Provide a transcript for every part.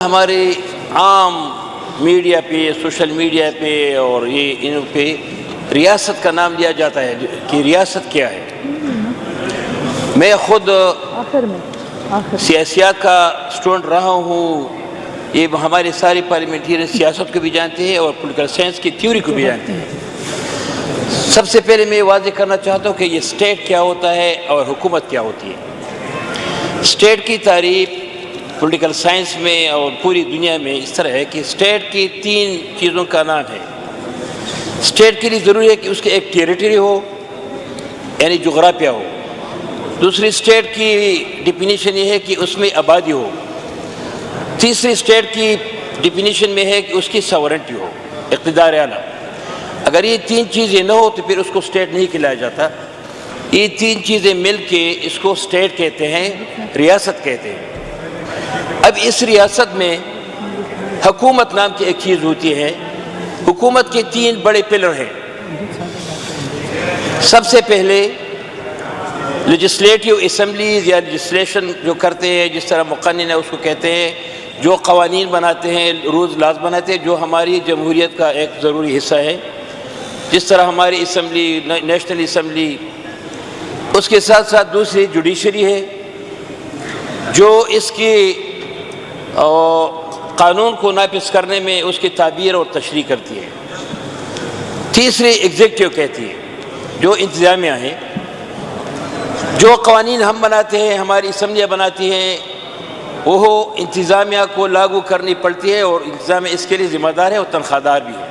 ہمارے عام میڈیا پہ، سوشل میڈیا پہ اور یہ ان پہ ریاست کا نام لیا جاتا ہے کہ ریاست کیا ہے۔ میں خود سیاسیات کا اسٹوڈنٹ رہا ہوں، یہ ہمارے سارے پارلیمنٹیرین سیاست کو بھی جانتے ہیں اور پولیٹیکل سائنس کی تھیوری کو بھی جانتے ہیں۔ سب سے پہلے میں واضح کرنا چاہتا ہوں کہ یہ اسٹیٹ کیا ہوتا ہے اور حکومت کیا ہوتی ہے۔ اسٹیٹ کی تعریف پولیٹیکل سائنس میں اور پوری دنیا میں اس طرح ہے کہ اسٹیٹ کی 3 چیزوں کا نام ہے۔ اسٹیٹ کے لیے ضروری ہے کہ اس کے ایک ٹیریٹری ہو، یعنی جغرافیہ ہو۔ دوسری اسٹیٹ کی ڈیفینیشن یہ ہے کہ اس میں آبادی ہو۔ تیسری اسٹیٹ کی ڈیفینیشن میں ہے کہ اس کی ساورنٹی ہو، اقتدار اعلیٰ۔ اگر یہ 3 چیزیں نہ ہو تو پھر اس کو اسٹیٹ نہیں کہلایا جاتا۔ یہ 3 چیزیں مل کے اس کو اسٹیٹ کہتے ہیں، ریاست کہتے ہیں۔ اب اس ریاست میں حکومت نام کی ایک چیز ہوتی ہے۔ حکومت کے 3 بڑے پلر ہیں۔ سب سے پہلے لیجسلیٹو اسمبلیز یا لیجسلیشن جو کرتے ہیں، جس طرح مقنن ہے اس کو کہتے ہیں، جو قوانین بناتے ہیں، رولز لاز بناتے ہیں، جو ہماری جمہوریت کا ایک ضروری حصہ ہے، جس طرح ہماری اسمبلی، نیشنل اسمبلی۔ اس کے ساتھ ساتھ دوسری جوڈیشری ہے جو اس کی قانون کو نافذ کرنے میں اس کی تعبیر اور تشریح کرتی ہے۔ تیسری ایگزیکٹو کہتی ہے، جو انتظامیہ ہے۔ جو قوانین ہم بناتے ہیں، ہماری اسمبلیاں بناتی ہیں، وہ انتظامیہ کو لاگو کرنی پڑتی ہے اور انتظامیہ اس کے لیے ذمہ دار ہے اور تنخواہ دار بھی ہے۔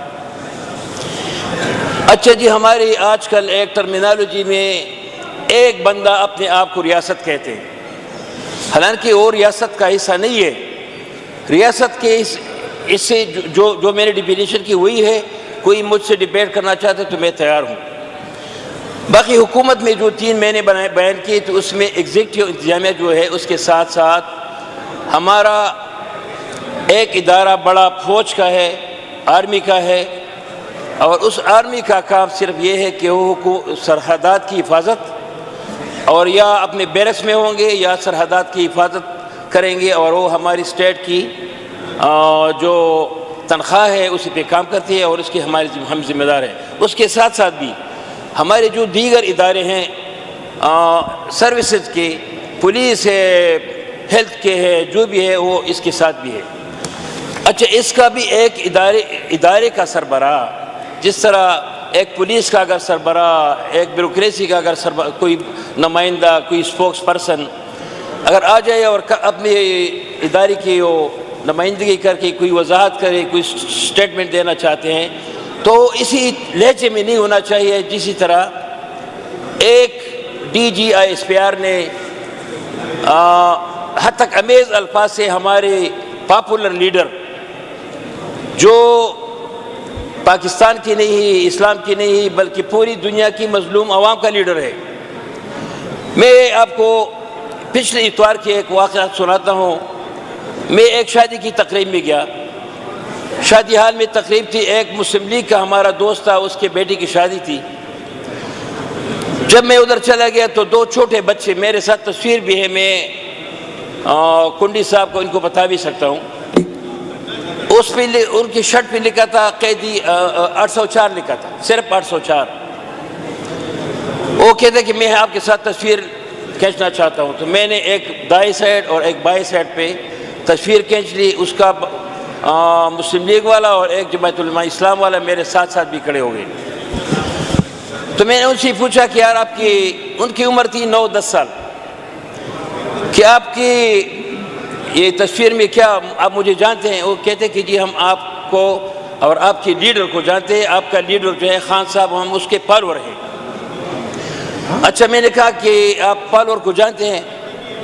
اچھا جی، ہماری آج کل ایک ٹرمینالوجی میں ایک بندہ اپنے آپ کو ریاست کہتے ہیں، حالانکہ وہ ریاست کا حصہ نہیں ہے۔ ریاست کے اس سے جو میں نے ڈیفینیشن کی وہی ہے۔ کوئی مجھ سے ڈیبیٹ کرنا چاہتے تو میں تیار ہوں۔ باقی حکومت میں جو 3 میں نے بیان کی، تو اس میں ایگزیکٹو انتظامیہ جو ہے، اس کے ساتھ ساتھ ہمارا ایک ادارہ بڑا فوج کا ہے، آرمی کا ہے، اور اس آرمی کا کام صرف یہ ہے کہ وہ سرحدات کی حفاظت اور یا اپنے بیرکس میں ہوں گے یا سرحدات کی حفاظت کریں گے، اور وہ ہماری اسٹیٹ کی جو تنخواہ ہے اسی پہ کام کرتی ہے اور اس کی ہم ذمہ دار ہیں۔ اس کے ساتھ ساتھ بھی ہمارے جو دیگر ادارے ہیں سروسز کے، پولیس ہے، ہیلتھ کے ہے، جو بھی ہے وہ اس کے ساتھ بھی ہے۔ اچھا، اس کا بھی ایک ادارے کا سربراہ، جس طرح ایک پولیس کا اگر سربراہ، ایک بیوروکریسی کا اگر کوئی نمائندہ، کوئی اسپوکس پرسن اگر آ جائے اور اپنے ادارے کی وہ نمائندگی کر کے کوئی وضاحت کرے، کوئی سٹیٹمنٹ دینا چاہتے ہیں، تو اسی لہجے میں نہیں ہونا چاہیے جسی طرح ایک DGISPR نے حد تک امیز الفاظ سے ہمارے پاپولر لیڈر، جو پاکستان کی نہیں، اسلام کی نہیں، بلکہ پوری دنیا کی مظلوم عوام کا لیڈر ہے۔ میں آپ کو پچھلے اتوار کے ایک واقعہ سناتا ہوں۔ میں ایک شادی کی تقریب میں گیا۔ شادی حال میں تقریب تھی، ایک مسلم لیگ کا ہمارا دوست تھا، اس کے بیٹی کی شادی تھی۔ جب میں ادھر چلا گیا تو 2 چھوٹے بچے میرے ساتھ، تصویر بھی ہے، میں کنڈی صاحب کو ان کو بتا بھی سکتا ہوں۔ اس پہ ان کی شرٹ پہ لکھا تھا قیدی 804 لکھا تھا، صرف 804۔ وہ کہتے کہ میں آپ کے ساتھ تصویر کھینچنا چاہتا ہوں، تو میں نے ایک دائیں سائڈ اور ایک بائیں سائڈ پہ تصویر کھینچ لی۔ اس کا مسلم لیگ والا اور ایک جماعت علماء اسلام والا میرے ساتھ ساتھ بھی کھڑے ہو گئے۔ تو میں نے ان سے پوچھا کہ یار ان کی عمر تھی 9-10 سال، کہ آپ کی یہ تصویر میں کیا آپ مجھے جانتے ہیں؟ وہ کہتے کہ جی ہم آپ کو اور آپ کے لیڈر کو جانتے ہیں، آپ کا لیڈر جو ہے خان صاحب، ہم اس کے فالوور ہیں۔ اچھا، میں نے کہا کہ آپ فالوور کو جانتے ہیں؟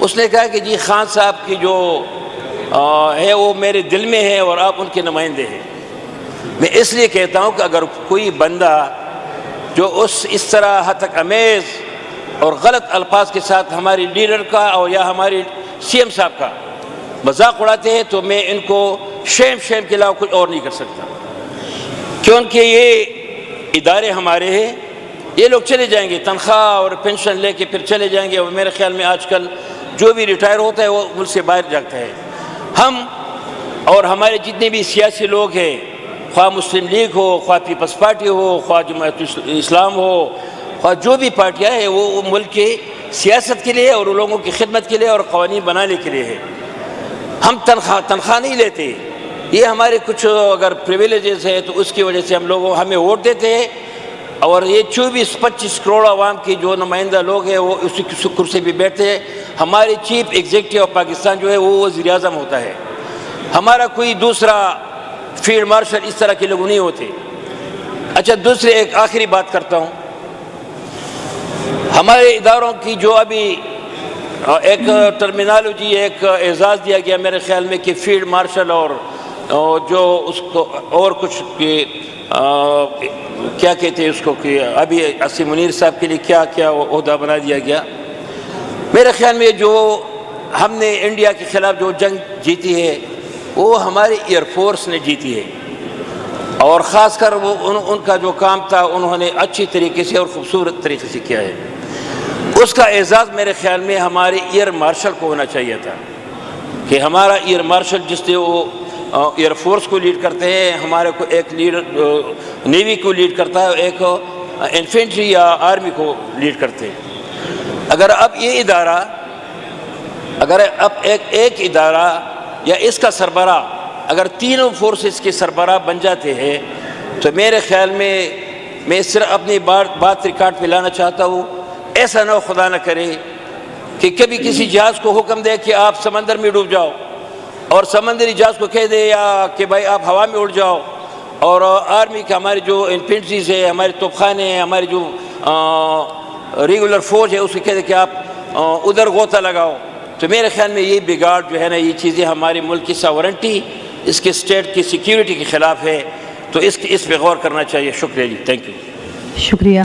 اس نے کہا کہ جی خان صاحب کی جو ہے وہ میرے دل میں ہے اور آپ ان کے نمائندے ہیں۔ میں اس لیے کہتا ہوں کہ اگر کوئی بندہ جو اس طرح حد تک امیز اور غلط الفاظ کے ساتھ ہمارے لیڈر کا اور یا ہمارے CM صاحب کا مذاق اڑاتے ہیں، تو میں ان کو شیم کے علاوہ کچھ اور نہیں کر سکتا، کیونکہ یہ ادارے ہمارے ہیں۔ یہ لوگ چلے جائیں گے، تنخواہ اور پینشن لے کے پھر چلے جائیں گے، اور میرے خیال میں آج کل جو بھی ریٹائر ہوتا ہے وہ ملک سے باہر جاتا ہے۔ ہم اور ہمارے جتنے بھی سیاسی لوگ ہیں، خواہ مسلم لیگ ہو، خواہ پیپلز پارٹی ہو، خواہ جماعت اسلام ہو، خواہ جو بھی پارٹیاں ہیں، وہ ملک کے سیاست کے لیے اور لوگوں کی خدمت کے لیے اور قوانین بنانے کے لیے ہے۔ ہم تنخواہ نہیں لیتے، یہ ہمارے کچھ اگر پریویلیجز ہے تو اس کی وجہ سے ہمیں ووٹ دیتے ہیں، اور یہ 24-25 کروڑ عوام کی جو نمائندہ لوگ ہیں وہ اسی کرسی پہ بیٹھتے ہیں۔ ہمارے چیف ایگزیکٹو آف پاکستان جو ہے وہ وزیر اعظم ہوتا ہے، ہمارا کوئی دوسرا فیلڈ مارشل اس طرح کے لوگ نہیں ہوتے۔ اچھا، دوسرے ایک آخری بات کرتا ہوں، ہمارے اداروں کی جو ابھی ایک ٹرمینالوجی، ایک اعزاز دیا گیا میرے خیال میں کہ فیلڈ مارشل اور جو اس کو اور کچھ کیا کہتے ہیں اس کو، کہ ابھی عاصم منیر صاحب کے لیے کیا کیا عہدہ بنا دیا گیا۔ میرے خیال میں جو ہم نے انڈیا کے خلاف جو جنگ جیتی ہے وہ ہماری ایئر فورس نے جیتی ہے، اور خاص کر وہ ان کا جو کام تھا انہوں نے اچھی طریقے سے اور خوبصورت طریقے سے کیا ہے۔ اس کا اعزاز میرے خیال میں ہمارے ایئر مارشل کو ہونا چاہیے تھا، کہ ہمارا ایئر مارشل جس نے وہ ایئر فورس کو لیڈ کرتے ہیں، ہمارے کو ایک لیڈر نیوی کو لیڈ کرتا ہے، ایک انفینٹری یا آرمی کو لیڈ کرتے ہیں۔ اگر اب یہ ادارہ، اگر اب ایک ادارہ یا اس کا سربراہ اگر تینوں فورسز کے سربراہ بن جاتے ہیں تو میرے خیال میں صرف اپنی بات ریکارڈ پہ لانا چاہتا ہوں، ایسا نہ ہو خدا نہ کرے کہ کبھی کسی جہاز کو حکم دے کہ آپ سمندر میں ڈوب جاؤ، اور سمندری جہاز کو کہہ دے یا کہ بھائی آپ ہوا میں اڑ جاؤ، اور آرمی کے ہمارے جو انفینٹریز ہے، ہمارے توپخانے ہیں، ہماری جو ریگولر فوج ہے، اس کو کہہ دے کہ آپ ادھر غوطہ لگاؤ۔ تو میرے خیال میں یہ بگاڑ جو ہے نا، یہ چیزیں ہمارے ملک کی ساورنٹی، اس کے اسٹیٹ کی سیکیورٹی کے خلاف ہے، تو اس پہ غور کرنا چاہیے۔ شکریہ جی، تھینک یو۔ شکریہ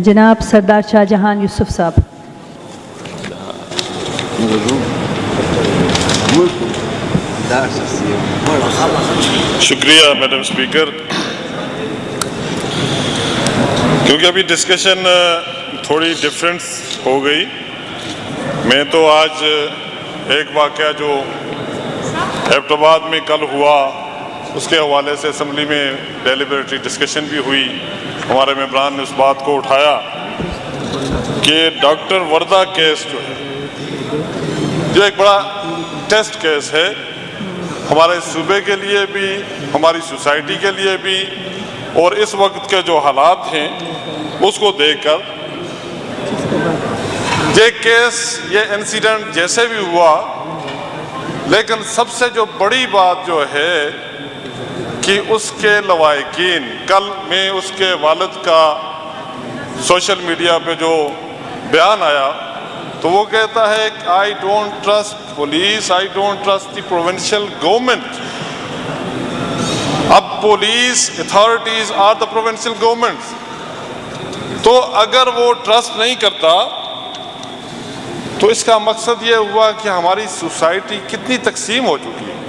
جناب سردار شاہ جہان یوسف صاحب۔ شکریہ میڈم اسپیکر، کیونکہ ابھی ڈسکشن تھوڑی ڈفرینس ہو گئی۔ میں تو آج ایک واقعہ جو ایبٹ آباد میں کل ہوا اس کے حوالے سے اسمبلی میں ڈیلیبریٹری ڈسکشن بھی ہوئی، ہمارے ممبران نے اس بات کو اٹھایا کہ ڈاکٹر وردہ کیس جو ہے، جو ایک بڑا ٹیسٹ کیس ہے ہمارے صوبے کے لیے بھی، ہماری سوسائٹی کے لیے بھی، اور اس وقت کے جو حالات ہیں اس کو دیکھ کر یہ کیس، یہ انسیڈنٹ جیسے بھی ہوا، لیکن سب سے جو بڑی بات جو ہے کہ اس کے لواحقین، کل میں اس کے والد کا سوشل میڈیا پہ جو بیان آیا تو وہ کہتا ہے کہ I don't trust police, I don't trust the provincial government۔ اب police authorities are the provincial governments, تو اگر وہ ٹرسٹ نہیں کرتا تو اس کا مقصد یہ ہوا کہ ہماری سوسائٹی کتنی تقسیم ہو چکی ہے۔